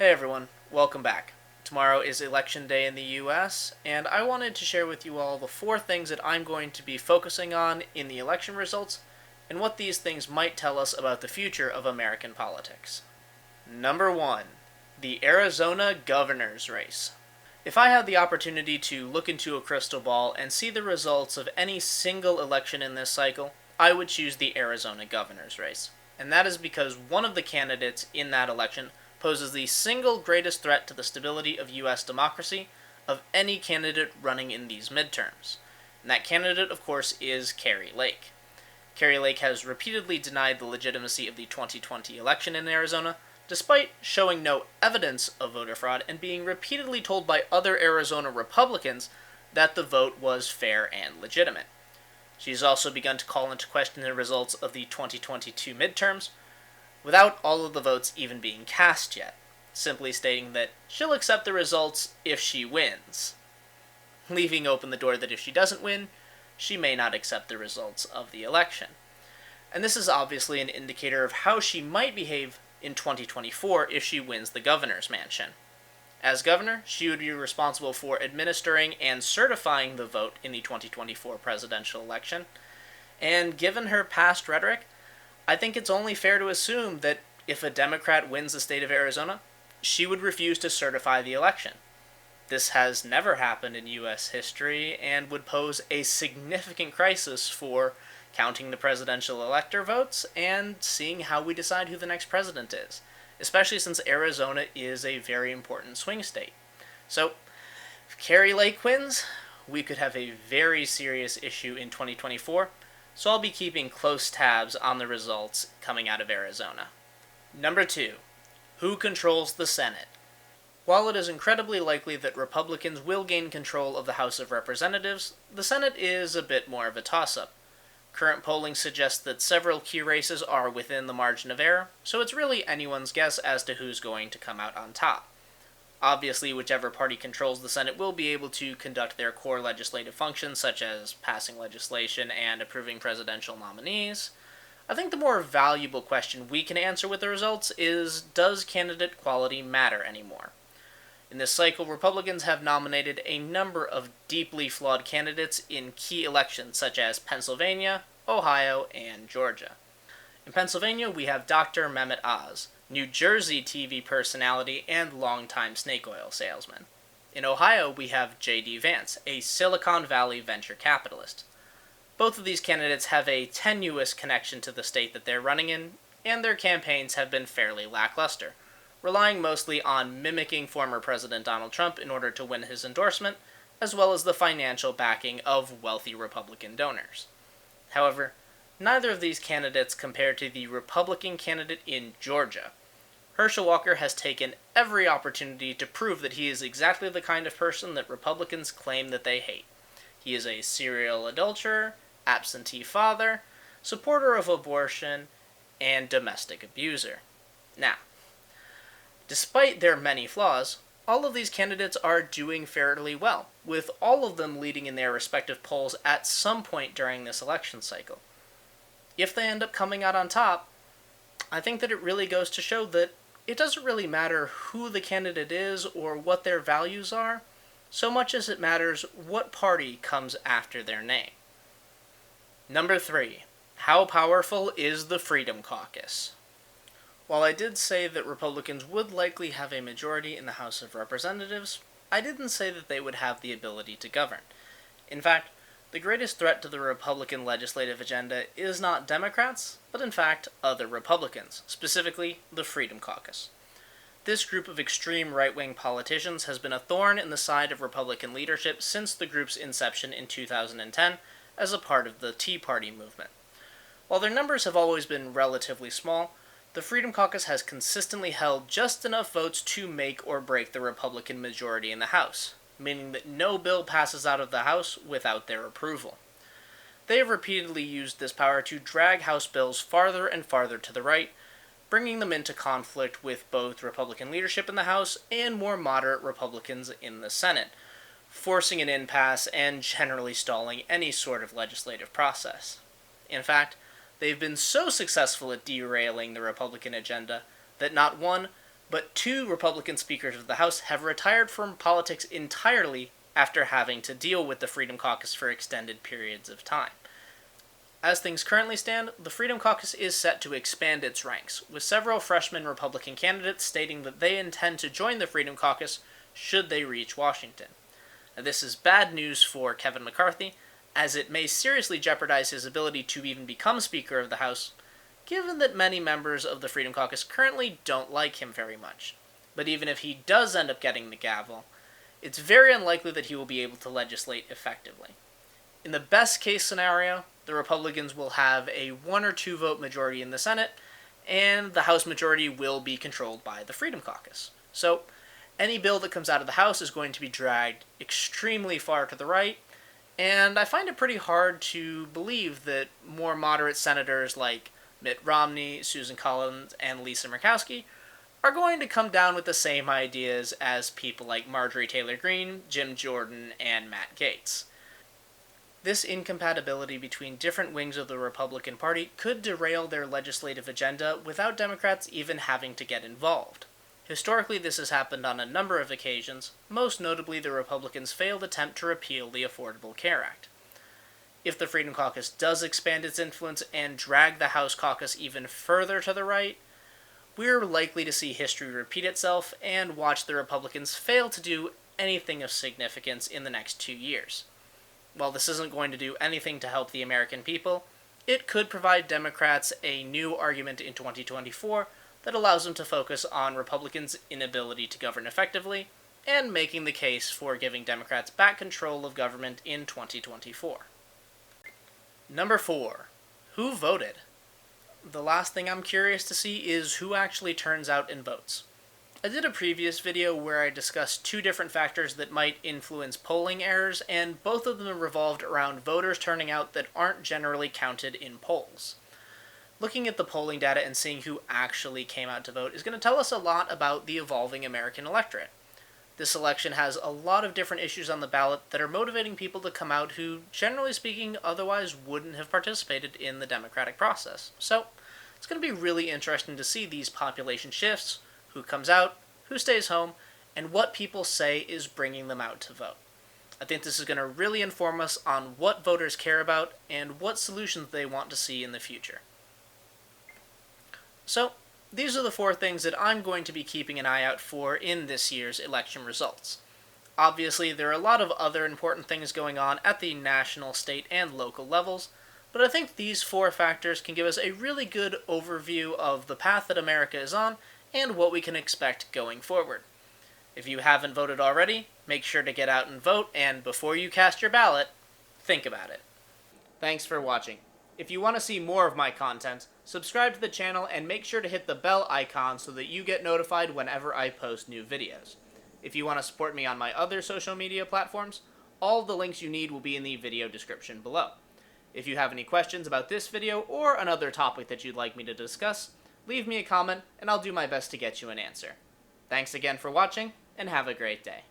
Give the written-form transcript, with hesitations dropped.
Hey everyone, welcome back. Tomorrow is Election Day in the US, and I wanted to share with you all the 4 things that I'm going to be focusing on in the election results, and what these things might tell us about the future of American politics. Number 1. The Arizona governor's race. If I had the opportunity to look into a crystal ball and see the results of any single election in this cycle, I would choose the Arizona governor's race. And that is because one of the candidates in that election poses the single greatest threat to the stability of US democracy of any candidate running in these midterms. And that candidate, of course, is Kari Lake. Kari Lake has repeatedly denied the legitimacy of the 2020 election in Arizona, despite showing no evidence of voter fraud and being repeatedly told by other Arizona Republicans that the vote was fair and legitimate. She's also begun to call into question the results of the 2022 midterms, without all of the votes even being cast yet, simply stating that she'll accept the results if she wins, leaving open the door that if she doesn't win, she may not accept the results of the election. And this is obviously an indicator of how she might behave in 2024 if she wins the governor's mansion. As governor, she would be responsible for administering and certifying the vote in the 2024 presidential election, and given her past rhetoric, I think it's only fair to assume that if a Democrat wins the state of Arizona, she would refuse to certify the election. This has never happened in U.S. history and would pose a significant crisis for counting the presidential elector votes and seeing how we decide who the next president is, especially since Arizona is a very important swing state. So, if Kari Lake wins, we could have a very serious issue in 2024, so I'll be keeping close tabs on the results coming out of Arizona. Number 2. Who controls the Senate? While it is incredibly likely that Republicans will gain control of the House of Representatives, the Senate is a bit more of a toss-up. Current polling suggests that several key races are within the margin of error, so it's really anyone's guess as to who's going to come out on top. Obviously, whichever party controls the Senate will be able to conduct their core legislative functions, such as passing legislation and approving presidential nominees. I think the more valuable question we can answer with the results is, does candidate quality matter anymore? In this cycle, Republicans have nominated a number of deeply flawed candidates in key elections such as Pennsylvania, Ohio, and Georgia. In Pennsylvania, we have Dr. Mehmet Oz, New Jersey TV personality and longtime snake oil salesman. In Ohio, we have J.D. Vance, a Silicon Valley venture capitalist. Both of these candidates have a tenuous connection to the state that they're running in, and their campaigns have been fairly lackluster, relying mostly on mimicking former President Donald Trump in order to win his endorsement, as well as the financial backing of wealthy Republican donors. However, neither of these candidates compare to the Republican candidate in Georgia. Herschel Walker has taken every opportunity to prove that he is exactly the kind of person that Republicans claim that they hate. He is a serial adulterer, absentee father, supporter of abortion, and domestic abuser. Now, despite their many flaws, all of these candidates are doing fairly well, with all of them leading in their respective polls at some point during this election cycle. If they end up coming out on top, I think that it really goes to show that it doesn't really matter who the candidate is or what their values are, so much as it matters what party comes after their name. Number 3. How powerful is the Freedom Caucus? While I did say that Republicans would likely have a majority in the House of Representatives, I didn't say that they would have the ability to govern. In fact, the greatest threat to the Republican legislative agenda is not Democrats, but in fact other Republicans, specifically the Freedom Caucus. This group of extreme right-wing politicians has been a thorn in the side of Republican leadership since the group's inception in 2010 as a part of the Tea Party movement. While their numbers have always been relatively small, the Freedom Caucus has consistently held just enough votes to make or break the Republican majority in the House, meaning that no bill passes out of the House without their approval. They have repeatedly used this power to drag House bills farther and farther to the right, bringing them into conflict with both Republican leadership in the House and more moderate Republicans in the Senate, forcing an impasse and generally stalling any sort of legislative process. In fact, they've been so successful at derailing the Republican agenda that not one, but 2 Republican speakers of the House have retired from politics entirely after having to deal with the Freedom Caucus for extended periods of time. As things currently stand, the Freedom Caucus is set to expand its ranks, with several freshman Republican candidates stating that they intend to join the Freedom Caucus should they reach Washington. Now, this is bad news for Kevin McCarthy, as it may seriously jeopardize his ability to even become Speaker of the House, given that many members of the Freedom Caucus currently don't like him very much. But even if he does end up getting the gavel, it's very unlikely that he will be able to legislate effectively. In the best case scenario, the Republicans will have a 1 or 2 vote majority in the Senate, and the House majority will be controlled by the Freedom Caucus. So, any bill that comes out of the House is going to be dragged extremely far to the right, and I find it pretty hard to believe that more moderate senators like Mitt Romney, Susan Collins, and Lisa Murkowski are going to come down with the same ideas as people like Marjorie Taylor Greene, Jim Jordan, and Matt Gaetz. This incompatibility between different wings of the Republican Party could derail their legislative agenda without Democrats even having to get involved. Historically, this has happened on a number of occasions, most notably the Republicans' failed attempt to repeal the Affordable Care Act. If the Freedom Caucus does expand its influence and drag the House caucus even further to the right, we're likely to see history repeat itself and watch the Republicans fail to do anything of significance in the next 2 years. While this isn't going to do anything to help the American people, it could provide Democrats a new argument in 2024 that allows them to focus on Republicans' inability to govern effectively and making the case for giving Democrats back control of government in 2024. Number 4. Who voted? The last thing I'm curious to see is who actually turns out and votes. I did a previous video where I discussed 2 different factors that might influence polling errors, and both of them revolved around voters turning out that aren't generally counted in polls. Looking at the polling data and seeing who actually came out to vote is going to tell us a lot about the evolving American electorate. This election has a lot of different issues on the ballot that are motivating people to come out who, generally speaking, otherwise wouldn't have participated in the democratic process. So, it's going to be really interesting to see these population shifts, who comes out, who stays home, and what people say is bringing them out to vote. I think this is going to really inform us on what voters care about and what solutions they want to see in the future. So, these are the 4 things that I'm going to be keeping an eye out for in this year's election results. Obviously, there are a lot of other important things going on at the national, state, and local levels, but I think these 4 factors can give us a really good overview of the path that America is on and what we can expect going forward. If you haven't voted already, make sure to get out and vote, and before you cast your ballot, think about it. Thanks for watching. If you want to see more of my content, subscribe to the channel and make sure to hit the bell icon so that you get notified whenever I post new videos. If you want to support me on my other social media platforms, all the links you need will be in the video description below. If you have any questions about this video or another topic that you'd like me to discuss, leave me a comment and I'll do my best to get you an answer. Thanks again for watching, and have a great day.